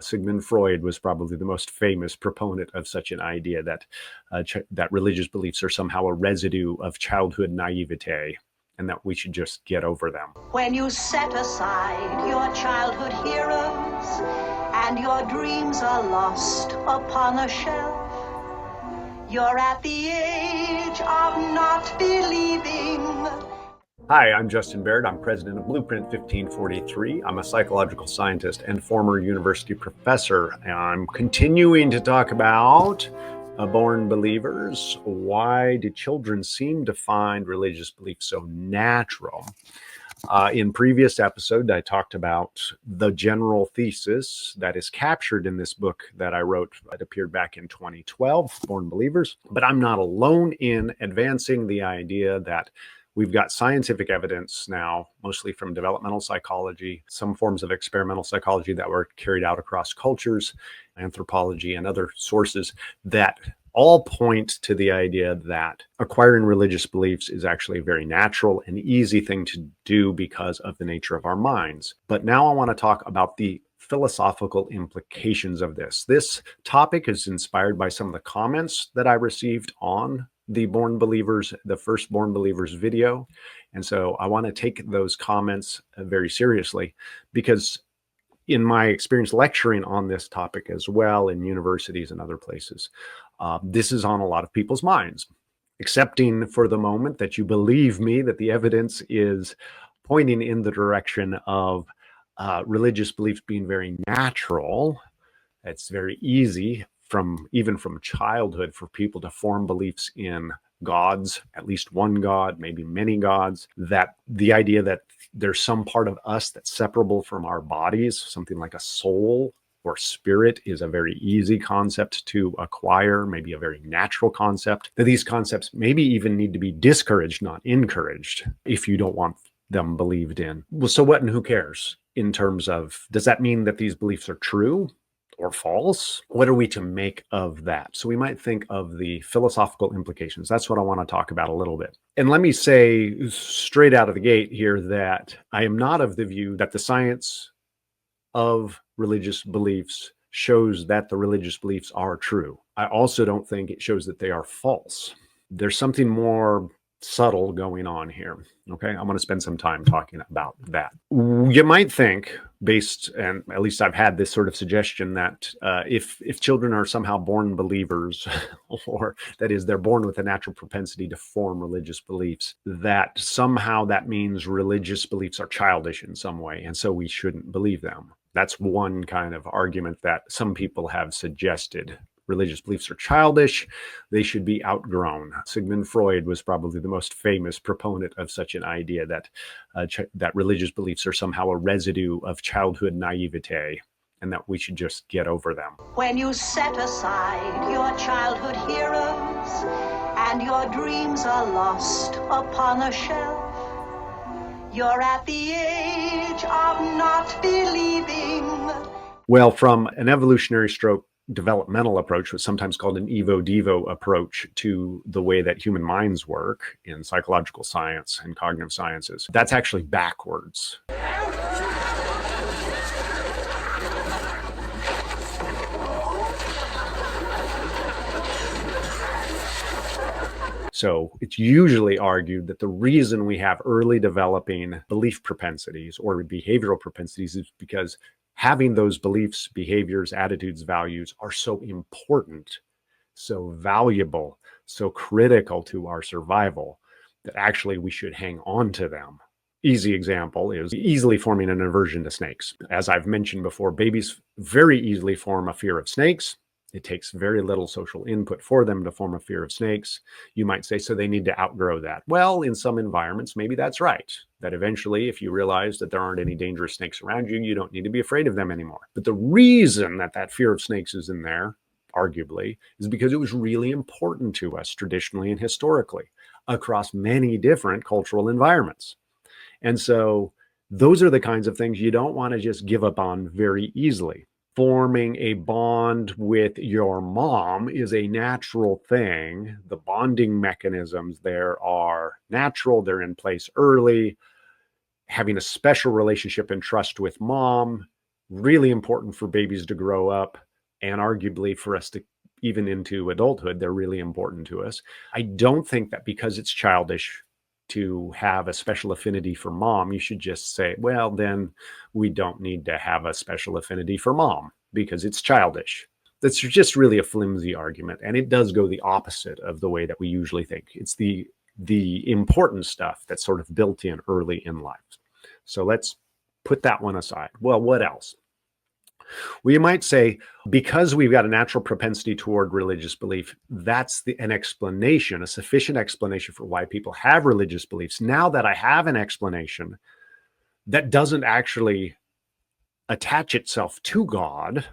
Sigmund Freud was probably the most famous proponent of such an idea that that religious beliefs are somehow a residue of childhood naivete and that we should just get over them. When you set aside your childhood heroes and your dreams are lost upon a shelf, you're at the age of not believing. Hi, I'm Justin Barrett. I'm president of Blueprint 1543. I'm a psychological scientist and former university professor. And I'm continuing to talk about born believers. Why do children seem to find religious beliefs so natural? In previous episode, I talked about the general thesis that is captured in this book that I wrote. It appeared back in 2012, Born Believers. But I'm not alone in advancing the idea that we've got scientific evidence now, mostly from developmental psychology, some forms of experimental psychology that were carried out across cultures, anthropology, and other sources that all point to the idea that acquiring religious beliefs is actually a very natural and easy thing to do because of the nature of our minds. But now I want to talk about the philosophical implications of this. This topic is inspired by some of the comments that I received on the Born Believers, the first Born Believers video. And so I want to take those comments very seriously because in my experience lecturing on this topic as well in universities and other places, this is on a lot of people's minds. Accepting for the moment that you believe me, that the evidence is pointing in the direction of religious beliefs being very natural. It's very easy even from childhood for people to form beliefs in gods, at least one God, maybe many gods, that the idea that there's some part of us that's separable from our bodies, something like a soul or spirit, is a very easy concept to acquire, maybe a very natural concept, that these concepts maybe even need to be discouraged, not encouraged, if you don't want them believed in. Well, so what and who cares in terms of, does that mean that these beliefs are true or false? What are we to make of that? So we might think of the philosophical implications. That's what I want to talk about a little bit. And let me say straight out of the gate here that I am not of the view that the science of religious beliefs shows that the religious beliefs are true. I also don't think it shows that they are false. There's something more subtle going on here. Okay, I'm going to spend some time talking about that. You might think, and at least I've had this sort of suggestion, that if children are somehow born believers, or that is, they're born with a natural propensity to form religious beliefs, that somehow that means religious beliefs are childish in some way, and so we shouldn't believe them. That's one kind of argument that some people have suggested. Religious beliefs are childish. They should be outgrown. Sigmund Freud was probably the most famous proponent of such an idea that that religious beliefs are somehow a residue of childhood naivete and that we should just get over them. When you set aside your childhood heroes and your dreams are lost upon a shelf, you're at the age of not believing. Well, from an evolutionary stroke developmental approach, was sometimes called an evo-devo approach to the way that human minds work in psychological science and cognitive sciences. That's actually backwards. So it's usually argued that the reason we have early developing belief propensities or behavioral propensities is because having those beliefs, behaviors, attitudes, values are so important, so valuable, so critical to our survival that actually we should hang on to them. Easy example is easily forming an aversion to snakes. As I've mentioned before, babies very easily form a fear of snakes. It takes very little social input for them to form a fear of snakes. You might say, so they need to outgrow that. Well, in some environments, maybe that's right. That eventually, if you realize that there aren't any dangerous snakes around you, you don't need to be afraid of them anymore. But the reason that that fear of snakes is in there, arguably, is because it was really important to us traditionally and historically across many different cultural environments. And so those are the kinds of things you don't want to just give up on very easily. Forming a bond with your mom is a natural thing. The bonding mechanisms there are natural. They're in place early. Having a special relationship and trust with mom really important for babies to grow up, and arguably for us to even into adulthood, they're really important to us. I don't think that because it's childish to have a special affinity for mom, you should just say, well, then we don't need to have a special affinity for mom because it's childish. That's just really a flimsy argument, and it does go the opposite of the way that we usually think. It's the important stuff that's sort of built in early in life. So let's put that one aside. Well, what else? We might say, because we've got a natural propensity toward religious belief, that's an explanation, a sufficient explanation for why people have religious beliefs. Now that I have an explanation that doesn't actually attach itself to God,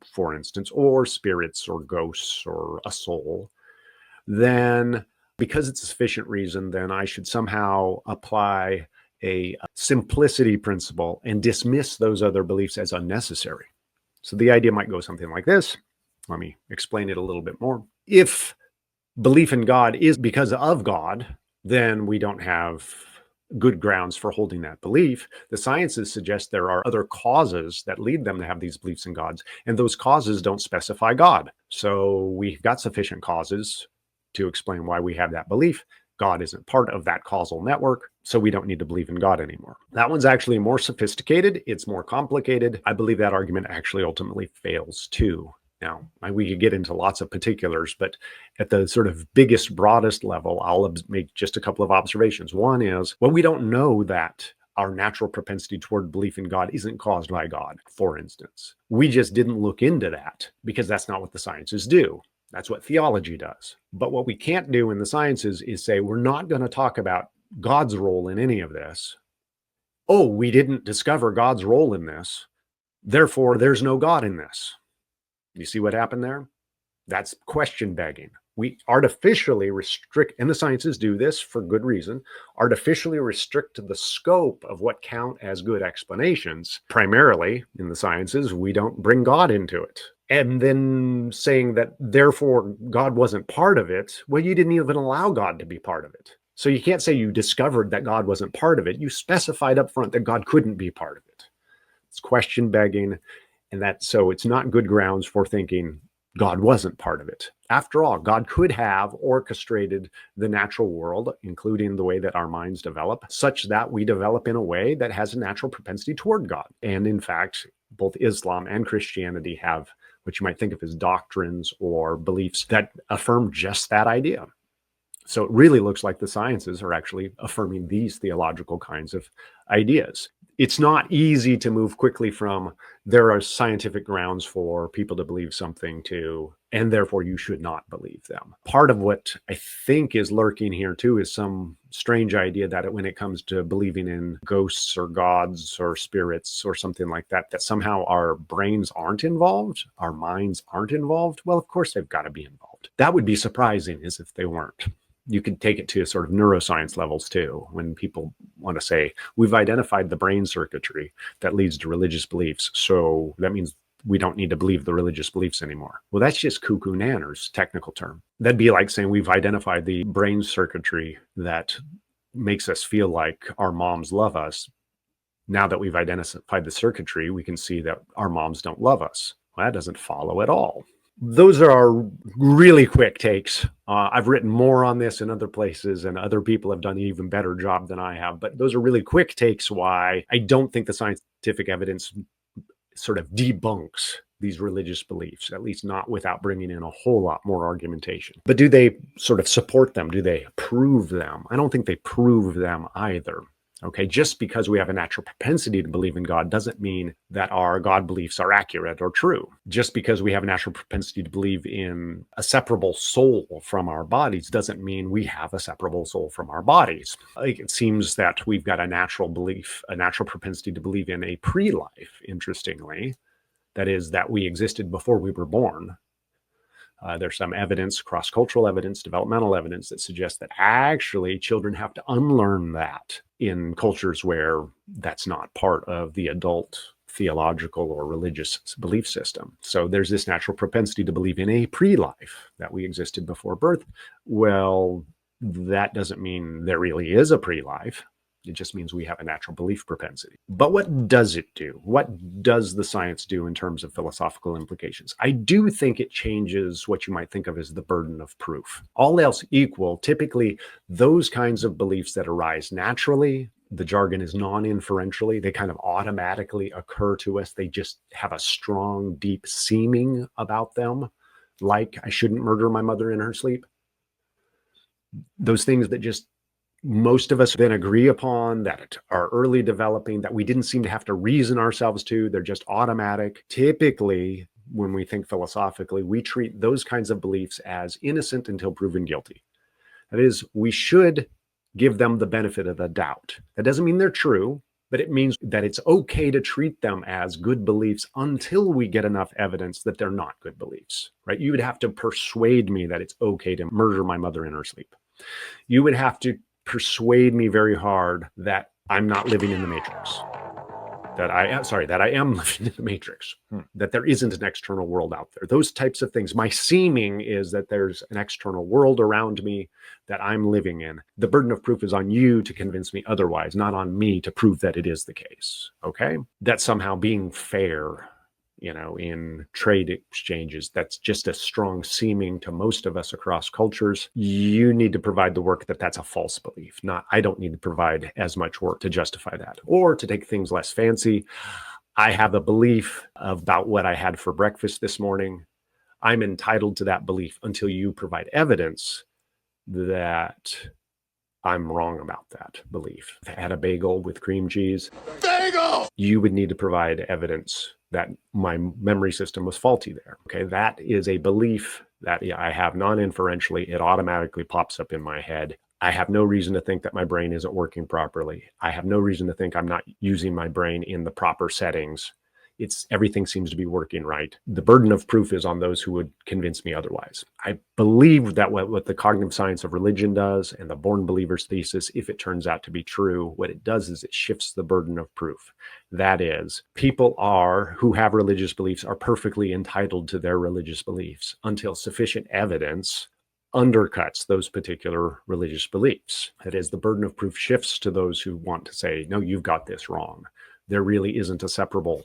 for instance, or spirits or ghosts or a soul, then because it's a sufficient reason, then I should somehow apply a simplicity principle and dismiss those other beliefs as unnecessary. So the idea might go something like this. Let me explain it a little bit more. If belief in God is because of God, then we don't have good grounds for holding that belief. The sciences suggest there are other causes that lead them to have these beliefs in gods, and those causes don't specify God. So we've got sufficient causes to explain why we have that belief. God isn't part of that causal network, so we don't need to believe in God anymore. That one's actually more sophisticated. It's more complicated. I believe that argument actually ultimately fails too. Now, we could get into lots of particulars, but at the sort of biggest, broadest level, I'll make just a couple of observations. One is, well, we don't know that our natural propensity toward belief in God isn't caused by God, for instance. We just didn't look into that because that's not what the sciences do. That's what theology does. But what we can't do in the sciences is say, we're not going to talk about God's role in any of this. Oh, we didn't discover God's role in this. Therefore, there's no God in this. You see what happened there? That's question begging. We artificially restrict, and the sciences do this for good reason, artificially restrict the scope of what count as good explanations. Primarily in the sciences, we don't bring God into it. And then saying that therefore God wasn't part of it, well, you didn't even allow God to be part of it. So you can't say you discovered that God wasn't part of it. You specified up front that God couldn't be part of it. It's question begging. And so it's not good grounds for thinking God wasn't part of it. After all, God could have orchestrated the natural world, including the way that our minds develop, such that we develop in a way that has a natural propensity toward God. And in fact, both Islam and Christianity have what you might think of as doctrines or beliefs that affirm just that idea. So it really looks like the sciences are actually affirming these theological kinds of ideas. It's not easy to move quickly from there are scientific grounds for people to believe something to, and therefore you should not believe them. Part of what I think is lurking here too is some strange idea that when it comes to believing in ghosts or gods or spirits or something like that, that somehow our brains aren't involved, our minds aren't involved. Well, of course they've got to be involved. That would be surprising as if they weren't. You can take it to sort of neuroscience levels too, when people want to say, we've identified the brain circuitry that leads to religious beliefs, so that means we don't need to believe the religious beliefs anymore. Well, that's just cuckoo nanners, technical term. That'd be like saying we've identified the brain circuitry that makes us feel like our moms love us. Now that we've identified the circuitry, we can see that our moms don't love us. Well, that doesn't follow at all. Those are our really quick takes. I've written more on this in other places, and other people have done an even better job than I have. But those are really quick takes why I don't think the scientific evidence sort of debunks these religious beliefs, at least not without bringing in a whole lot more argumentation. But do they sort of support them? Do they prove them? I don't think they prove them either. Okay, just because we have a natural propensity to believe in God doesn't mean that our God beliefs are accurate or true. Just because we have a natural propensity to believe in a separable soul from our bodies doesn't mean we have a separable soul from our bodies. It seems that we've got a natural belief, a natural propensity to believe in a pre-life, interestingly. That is, that we existed before we were born. There's some evidence, cross-cultural evidence, developmental evidence that suggests that actually children have to unlearn that in cultures where that's not part of the adult theological or religious belief system. So there's this natural propensity to believe in a pre-life, that we existed before birth. Well, that doesn't mean there really is a pre-life. It just means we have a natural belief propensity. But what does it do? What does the science do in terms of philosophical implications? I do think it changes what you might think of as the burden of proof. All else equal, typically those kinds of beliefs that arise naturally, the jargon is non-inferentially, they kind of automatically occur to us. They just have a strong, deep seeming about them, like I shouldn't murder my mother in her sleep. Those things that just most of us then agree upon, that are early developing, that we didn't seem to have to reason ourselves to, they're just automatic. Typically, when we think philosophically, we treat those kinds of beliefs as innocent until proven guilty. That is, we should give them the benefit of the doubt. That doesn't mean they're true, but it means that it's okay to treat them as good beliefs until we get enough evidence that they're not good beliefs, right? You would have to persuade me that it's okay to murder my mother in her sleep. You would have to persuade me very hard that I'm not living in the matrix, that I am living in the matrix, that there isn't an external world out there. Those types of things. My seeming is that there's an external world around me that I'm living in. The burden of proof is on you to convince me otherwise, not on me to prove that it is the case. Okay? That somehow being fair, in trade exchanges, that's just a strong seeming to most of us across cultures. You need to provide the work that that's a false belief. I don't need to provide as much work to justify that. Or to take things less fancy, I have a belief about what I had for breakfast this morning. I'm entitled to that belief until you provide evidence that I'm wrong about that belief. If I had a bagel with cream cheese, bagel! You would need to provide evidence that my memory system was faulty there. Okay, that is a belief that I have non-inferentially. It automatically pops up in my head. I have no reason to think that my brain isn't working properly. I have no reason to think I'm not using my brain in the proper settings. Everything seems to be working right. The burden of proof is on those who would convince me otherwise. I believe that what the cognitive science of religion does, and the born believers thesis, if it turns out to be true, what it does is it shifts the burden of proof. That is, people who have religious beliefs are perfectly entitled to their religious beliefs until sufficient evidence undercuts those particular religious beliefs. That is, the burden of proof shifts to those who want to say, no, you've got this wrong. There really isn't a separable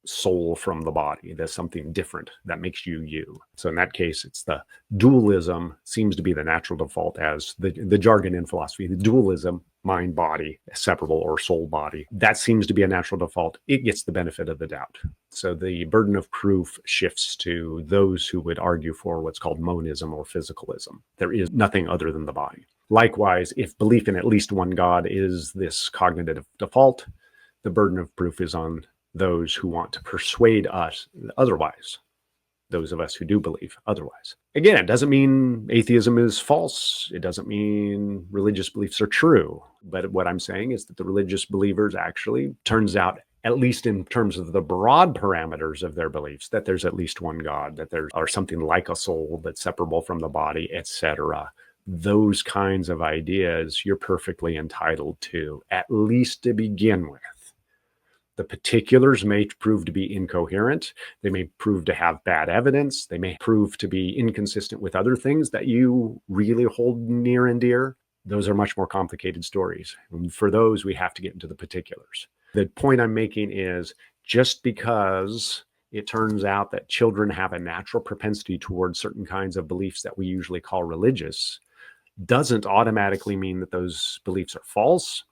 soul from the body. There's something different that makes you you. So in that case, it's the dualism seems to be the natural default, as the jargon in philosophy, the dualism, mind body, separable, or soul body, that seems to be a natural default. It gets the benefit of the doubt. So the burden of proof shifts to those who would argue for what's called monism or physicalism. There is nothing other than the body. Likewise, if belief in at least one God is this cognitive default, the burden of proof is on those who want to persuade us otherwise, those of us who do believe otherwise. Again, it doesn't mean atheism is false. It doesn't mean religious beliefs are true. But what I'm saying is that the religious believers actually, turns out, at least in terms of the broad parameters of their beliefs, that there's at least one God, that there are something like a soul that's separable from the body, etc. Those kinds of ideas you're perfectly entitled to, at least to begin with. The particulars may prove to be incoherent. They may prove to have bad evidence. They may prove to be inconsistent with other things that you really hold near and dear. Those are much more complicated stories. And for those, we have to get into the particulars. The point I'm making is, just because it turns out that children have a natural propensity towards certain kinds of beliefs that we usually call religious, doesn't automatically mean that those beliefs are false.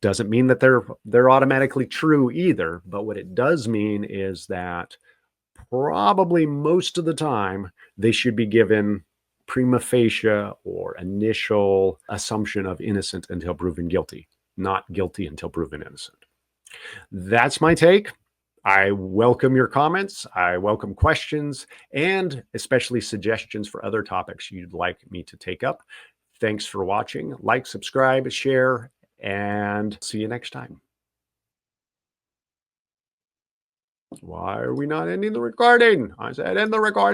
Doesn't mean that they're automatically true either. But what it does mean is that probably most of the time they should be given prima facie or initial assumption of innocent until proven guilty, not guilty until proven innocent. That's my take. I welcome your comments. I welcome questions, and especially suggestions for other topics you'd like me to take up. Thanks for watching. Like, subscribe, share, and see you next time. Why are we not ending the recording? I said end the recording.